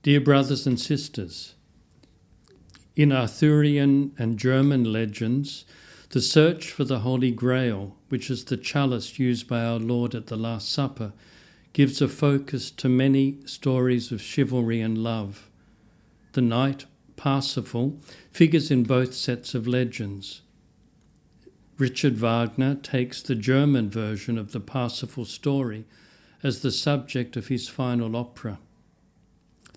Dear brothers and sisters, in Arthurian and German legends, the search for the Holy Grail, which is the chalice used by our Lord at the Last Supper, gives a focus to many stories of chivalry and love. The knight, Parsifal, figures in both sets of legends. Richard Wagner takes the German version of the Parsifal story as the subject of his final opera.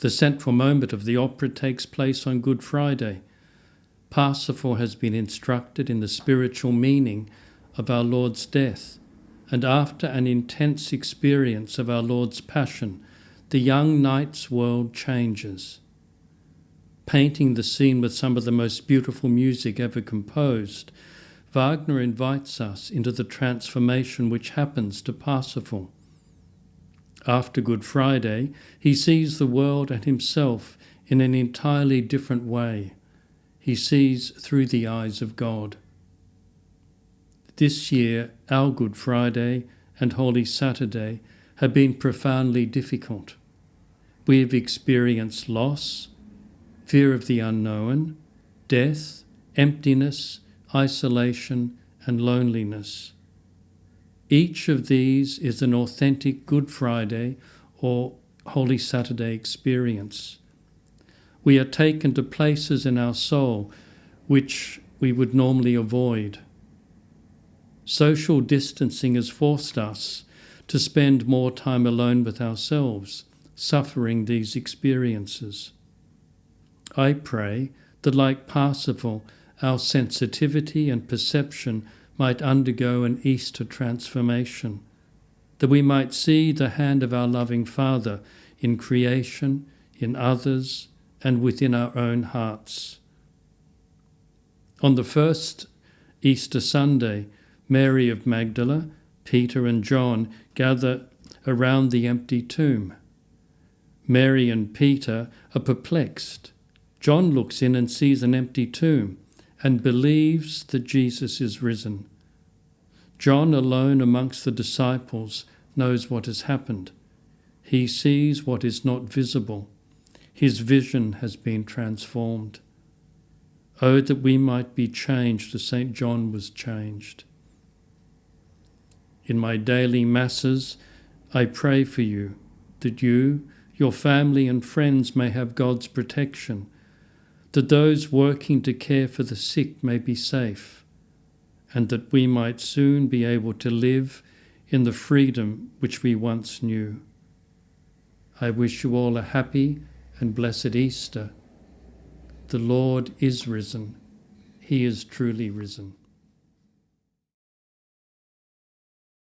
The central moment of the opera takes place on Good Friday. Parsifal has been instructed in the spiritual meaning of our Lord's death, and after an intense experience of our Lord's passion, the young knight's world changes. Painting the scene with some of the most beautiful music ever composed, Wagner invites us into the transformation which happens to Parsifal. After Good Friday, he sees the world and himself in an entirely different way. He sees through the eyes of God. This year, our Good Friday and Holy Saturday have been profoundly difficult. We have experienced loss, fear of the unknown, death, emptiness, isolation, and loneliness. Each of these is an authentic Good Friday or Holy Saturday experience. We are taken to places in our soul which we would normally avoid. Social distancing has forced us to spend more time alone with ourselves, suffering these experiences. I pray that, like Parsifal, our sensitivity and perception might undergo an Easter transformation, that we might see the hand of our loving Father in creation, in others, and within our own hearts. On the first Easter Sunday, Mary of Magdala, Peter and John gather around the empty tomb. Mary and Peter are perplexed. John looks in and sees an empty tomb and believes that Jesus is risen. John, alone amongst the disciples, knows what has happened. He sees what is not visible. His vision has been transformed. Oh, that we might be changed as St. John was changed. In my daily masses, I pray for you, that you, your family and friends may have God's protection, that those working to care for the sick may be safe, and that we might soon be able to live in the freedom which we once knew. I wish you all a happy and blessed Easter. The Lord is risen. He is truly risen.